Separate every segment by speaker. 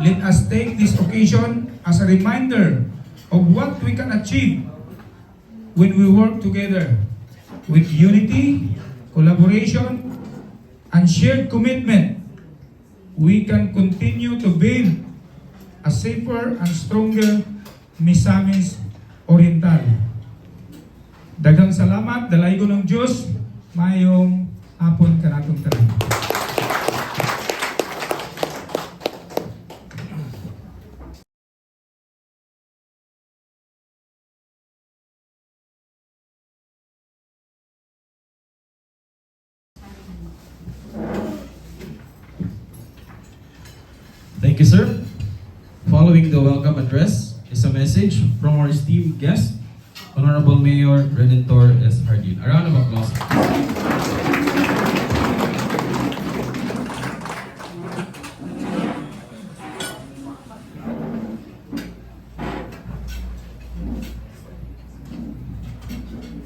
Speaker 1: let us take this occasion as a reminder of what we can achieve when we work together with unity, collaboration, and shared commitment. We can continue to build a safer and stronger Misamis Oriental. Daghang salamat, dalay ko ng Diyos, mayong hapon kanatong tanan.
Speaker 2: Thank you, sir. Following the welcome address is a message from our esteemed guest, Honorable Mayor Redentor S. Hardin. A round of applause.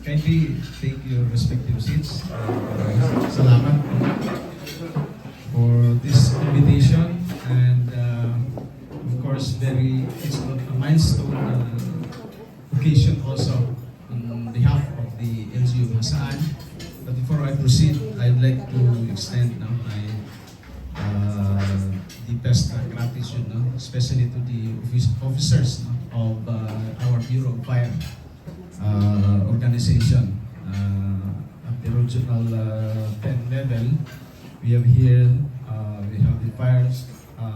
Speaker 3: Kindly take your respective seats. Salamat for this invitation, and of course, it's a milestone occasion also on behalf of the LGU Hasaan. But before I proceed, I'd like to extend now my deepest gratitude, especially to the officers of our Bureau of Fire organization at the regional 10 level. We have here, we have the fire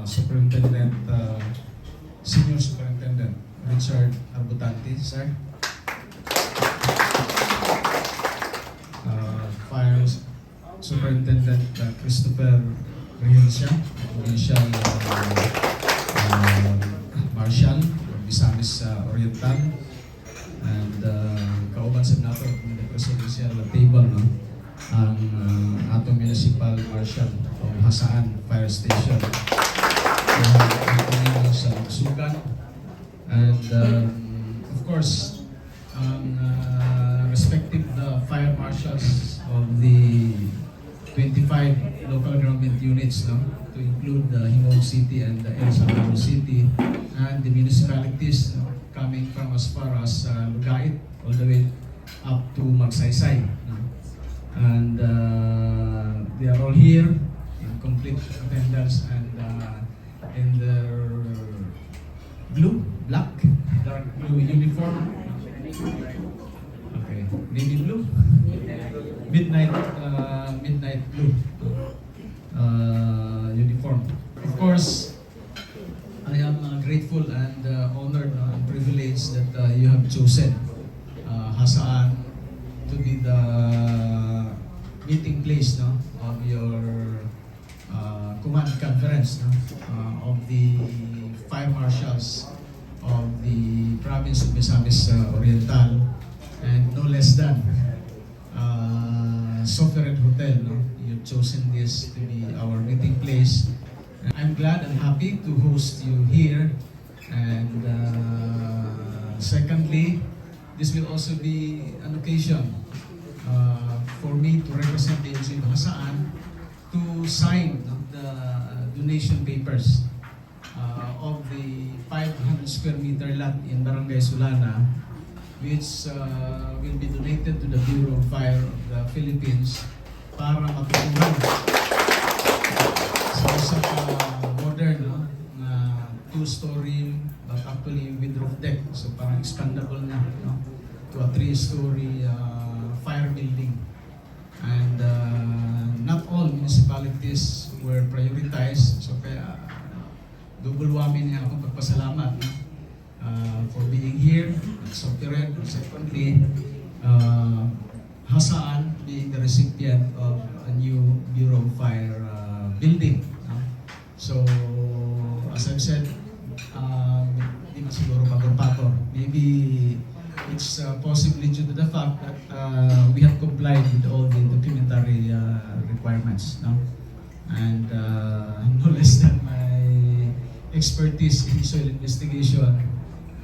Speaker 3: superintendent, senior superintendent Richard Arbutante, sir. Fire superintendent Christopher Rehencia, provincial marshal of Misamis Oriental, and kauban sa nato the presidential table, ang ato municipal marshal of Hasaan Fire Station, sa Sugan, and of course respective fire marshals of the 25 local government units, to include Himog City and El Salvador City, and the municipalities coming from as far as Lugait all the way up to Magsaysay. And they are all here in complete attendance and in their black, dark blue uniform. Okay, navy blue, midnight blue uniform. Of course, I am grateful and honored and privileged that you have chosen Hasaan to be the meeting place of your command conference of the fire marshals of the province of Misamis Oriental, and no less than Sovereign Hotel. You've chosen this to be our meeting place. I'm glad and happy to host you here, and secondly, this will also be an occasion for me to represent the LGU Hasaan to sign the donation papers of the 500 square meter lot in Barangay Sulana, which will be donated to the Bureau of Fire of the Philippines para matutunan sa isang modern two-story but actually with roof deck, so parang expandable na to a 3-story fire building. And not all municipalities were prioritized, so kaya double whammy niya akong pagpasalamat for being here. So secondly, Hasaan being the recipient of a new Bureau of Fire building. So as I've said, di na siguro pagor-pagor. Maybe it's possibly due to the fact that we have complied with all the documentary requirements, and no less than my expertise in soil investigation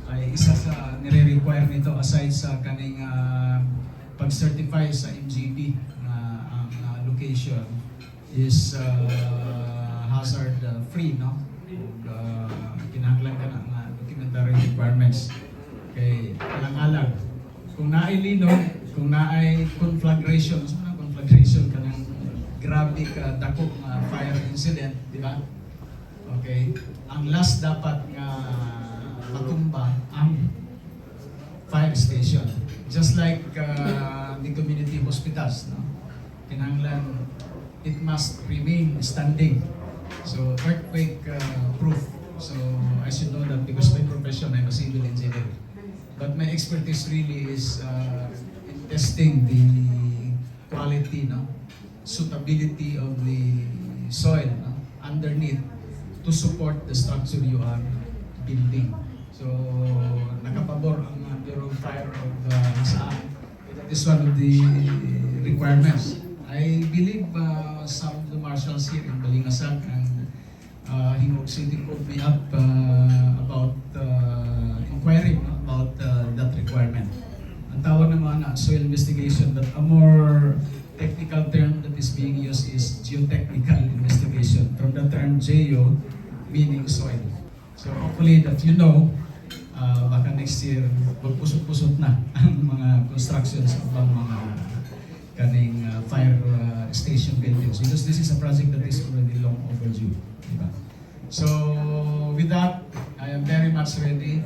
Speaker 3: ay isa sa nire-require nito aside sa kaning pag-certify sa MGB na ang location is hazard free, kinahanglan ka na nga documentary requirements kay alang-alang kung naay linog, kung naay conflagration, so na conflagration ka ng grabe ka dako nga fire incident, di ba? Okay, ang last dapat nga matumba ang fire station, just like the community hospitals, no? Kinahanglan it must remain standing. So earthquake proof. So I should know that because my profession, I'm a civil engineer. But my expertise really is in testing the quality, no, suitability of the soil, no, underneath to support the structure you are building. So nakapabor ang Bureau of Fire of Hasaan. That is one of the requirements. I believe some of the marshals here in Balingasag and Hingog City called me up about inquiring about that requirement. Ang tawag naman na soil investigation, but a more technical term that is being used is geotechnical investigation. From the term geo, meaning soil. So hopefully that you know, baka next year, magpusot-pusot na ang mga constructions of mga kaning fire station buildings, because this is a project that is already long overdue. Diba? So with that, I am very much ready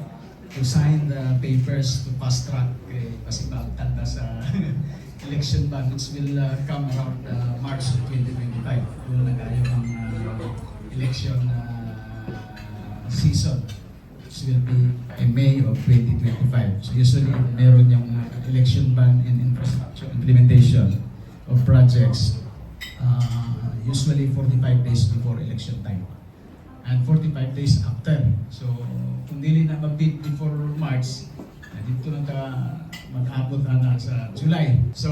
Speaker 3: to sign the papers to fast track kasi tanda sa election ban which will come around March 2025. Doon nag-ayo ang election season, which will be in May of 2025. So usually meron yung election ban and infrastructure implementation of projects usually 45 days before election time and 45 days after. So kung dili na mabid before March, dito na ta mag-abot na sa July. So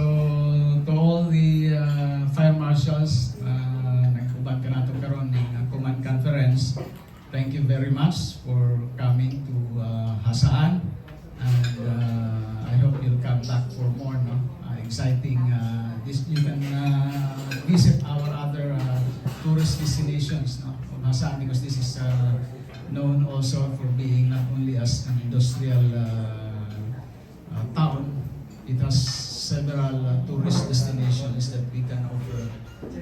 Speaker 3: to all the fire marshals, nagkuban ka nato karon ng command conference, thank you very much for coming to Hasaan, and I hope you'll come back for more, no? Exciting. This you can visit our other tourist destinations, no, of Hasaan, because this is known also for being not only as an industrial town. It has several tourist destinations that we can offer,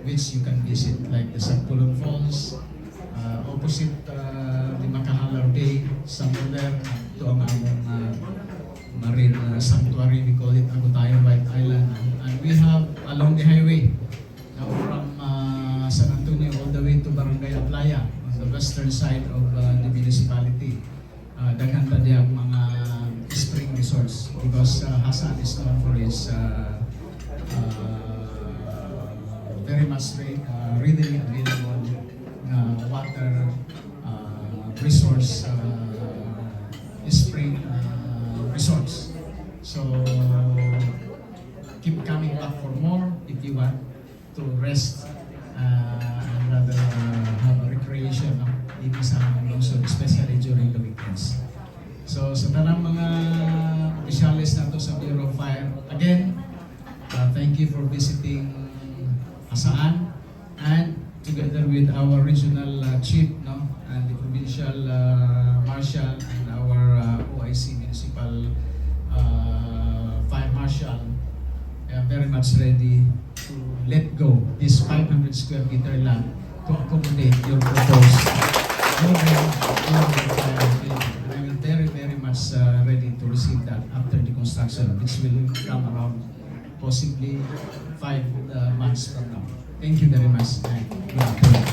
Speaker 3: which you can visit, like the Sagpulong Falls, opposite the Makahalar Bay, somewhere there, to ang among marine sanctuary, we call it Agutayan White Island. And we have along the highway, now from San Antonio all the way to Barangay Aplaya, on the western side of the municipality. Daghan ta diya mga spring resorts, because Hasaan is known for its very much readily available water resource, spring resorts. So keep coming back for more if you want to rest and rather have a recreation dito sa aming lungsod, especially during the weekends. So sa tanang mga opisyalis nato sa Bureau of Fire, again, thank you for visiting Hasaan, and together with our regional chief, no, and the provincial marshal and our OIC municipal fire marshal, I am very much ready to let go this 500 square meter land to accommodate your proposed fire building. I am very much ready to receive that after the construction, which will come around possibly 5 months from now. Thank you very much. And good afternoon.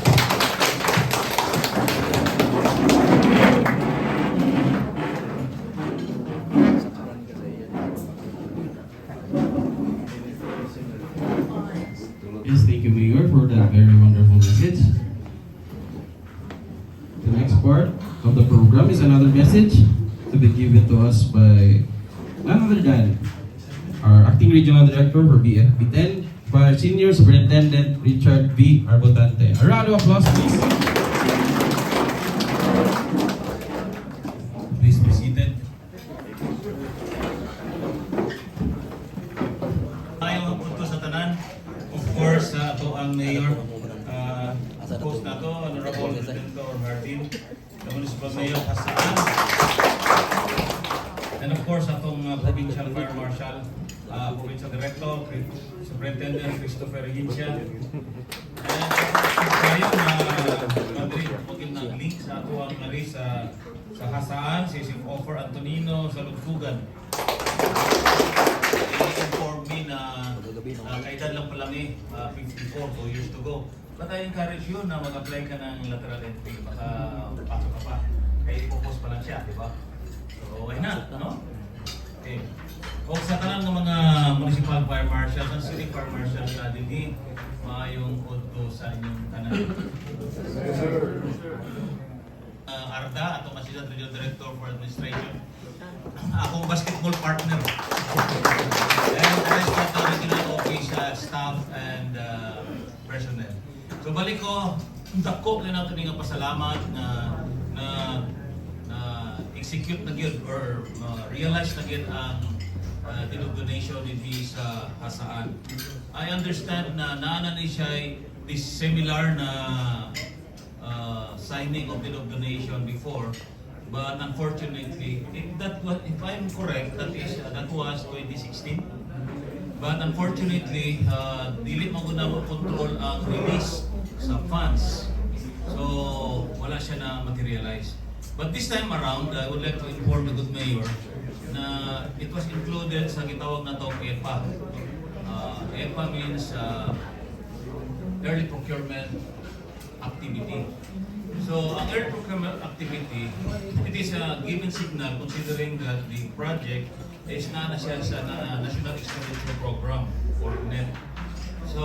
Speaker 2: Yes, thank you, Mayor, for that very wonderful message. The next part of the program is another message to be given to us by none other than our Acting Regional Director for BFP 10, by Senior Superintendent Richard V. Arbotante. A round of applause, please. Please be seated.
Speaker 4: Ayaw punto sa tanan. Of course, ito ang mayor. Post na to, Honorable Redentor Martin. Mayor Hasaan. And of course, atong Provincial Fire Marshal, Provincial Director, Superintendent Christopher Hinsya. And kayo na Madrid, mag-link sa ato ang nari sa Hasaan, si Offer Antonino sa Lugsugan. Inform me na kailan lang pala ni 54, 2 years to go. But I encourage you na mag-apply ka ng lateral entry, baka pasok ka pa. Kaya focus pa lang siya, di ba? So why not, no? Okay. Kung sa tanan ng mga municipal fire marshals and city fire marshals na din, maayong udto sa inyong tanan. Arda, atong Assistant Regional Director for Administration. Akong basketball partner. And the rest of the regional office, staff and personnel. So balik ko, dako na natin nga pasalamat na execute na gyud or realize na gyud ang donation ni sa Hasaan. I understand na naana ni siya this similar na signing of deed of donation before, but unfortunately, if I'm correct, that was 2016. But unfortunately, dili mo guna mo control ang release sa funds. So wala siya na materialize. But this time around, I would like to inform the good mayor na it was included sa gitawag na tong EPA. EPA means early procurement activity. So, ang early procurement activity, it is a given signal considering that the project is na siya sa National Expenditure Program or NEP. So,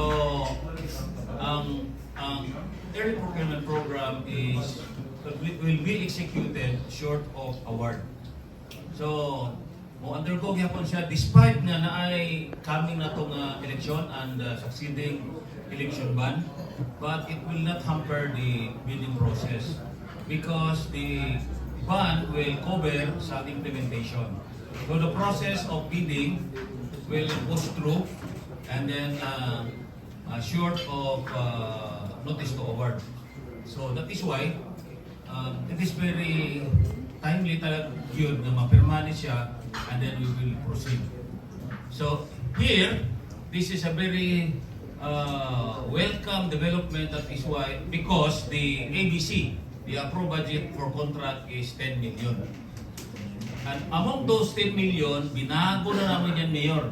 Speaker 4: ang early procurement program will be executed short of award. So, undergo gyapon siya despite na naay coming na tong election and succeeding election ban, but it will not hamper the bidding process because the ban will cover sa implementation. So the process of bidding will push through and then short of notice to award. So that is why it is very timely talaga yun na mapirma siya and then we will proceed. So here, this is a very welcome development. That is why, because the ABC, the approved budget for contract is 10 million. And among those 10 million, binago na namin yan, Mayor.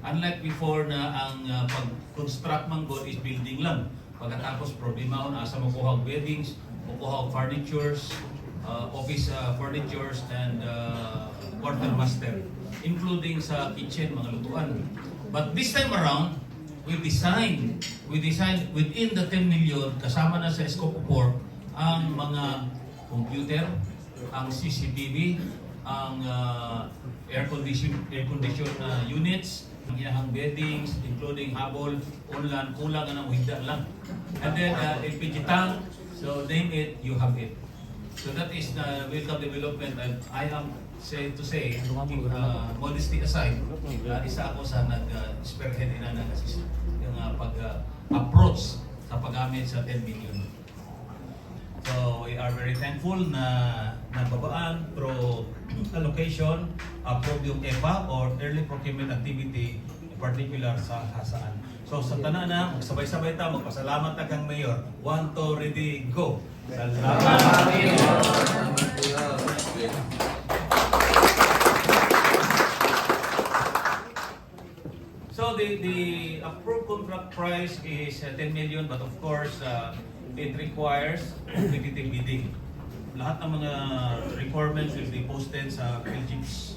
Speaker 4: Unlike before na ang pag-construct man god is building lang. Pagkatapos problema ko na asa makuha weddings, makuha furnitures, office furnitures and quartermaster, including sa kitchen, mga lutuan. But this time around, we designed within the 10 million, kasama na sa scope of work, ang mga computer, ang CCTV, ang air condition units, ang iyahang beddings, including habol, ulan, kulang ng wigda lang. And then LPG tank, so name it, you have it. So that is the welcome development, and I am to say, modesty aside, isa ako sa nag-spearhead ng pag-approach sa paggamit sa 10 million. So we are very thankful na nababaan through allocation, approve yung EPA or early procurement activity, in particular sa Hasaan. So sa tanan na, magsabay-sabay ta, magpasalamat na kang Mayor. 1, 2, ready, go! Salamat! So the approved contract price is 10 million, but of course it requires competitive bidding. Lahat ng mga requirements will be posted sa PhilGIPS.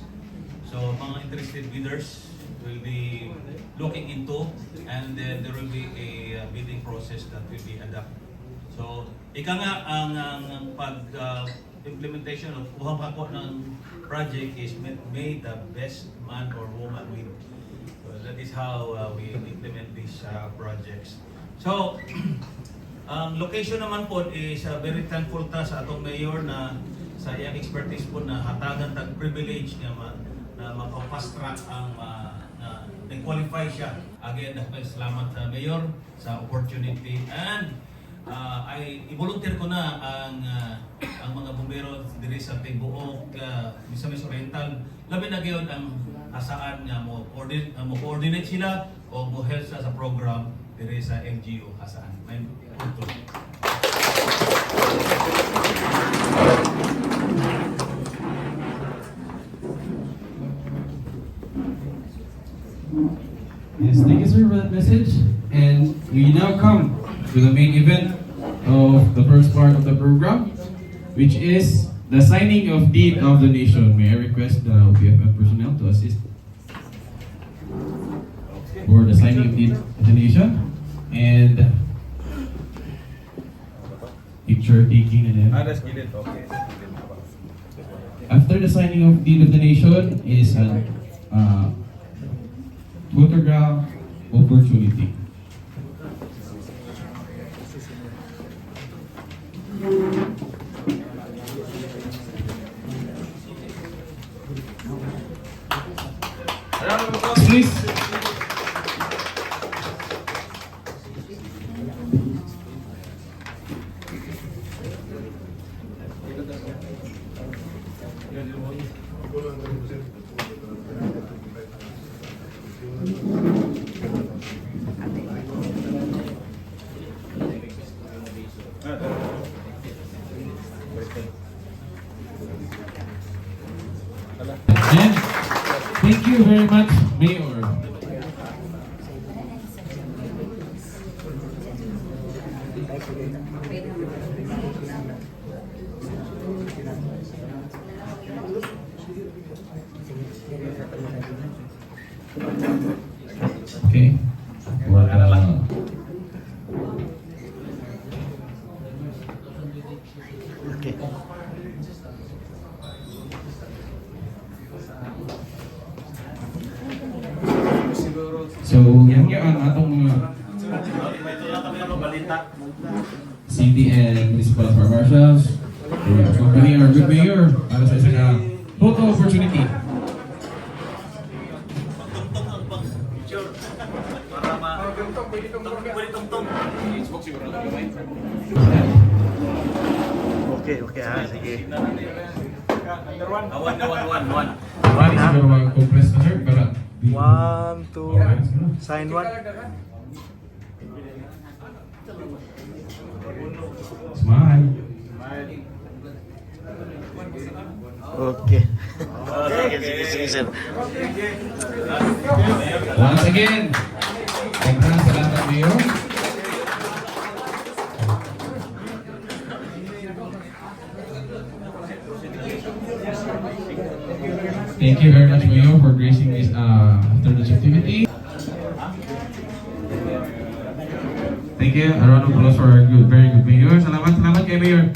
Speaker 4: So mga interested bidders will be looking into, and then there will be a bidding process that will be adopted. So ika nga ang implementation of kuha ako ng project is made the best man or woman win. So that is how we implement these projects. So ang location naman po is very thankful ta sa atong mayor na sa iyang expertise po na hatagan tag privilege na mapa-fast track ang na-qualify siya. Again, salamat sa mayor sa opportunity, and ay i-volunteer ko na ang mga bumbero diri sa tibuok Misamis Oriental. Labi na gyud ang asaan nga mo coordinate sila o mo help sa program diri sa LGU asaan. May punto.
Speaker 2: Yes, thank you sir for that message. And we now come to the main event of the first part of the program, which is the signing of deed of donation. May I request the OPFF personnel to assist for the signing of deed of donation and picture taking and then. After the signing of deed of donation is an photograph opportunity. Please. And thank you very much, Mayor. Okay. So, yan ang atong mga city and municipal fire marshals, company or good mayor para sa isang photo opportunity.
Speaker 5: Okay, sige.
Speaker 4: One.
Speaker 2: Siguro mag-compress na sir para
Speaker 5: 1, 2, sign 1.
Speaker 2: smile.
Speaker 5: Okay. Sige, sir.
Speaker 2: Once again, sobrang salamat Mayor. Thank you very much, Mayor, for gracing this afternoon's activity. Thank you. A round of applause for our very good Mayor. Salamat kay Mayor.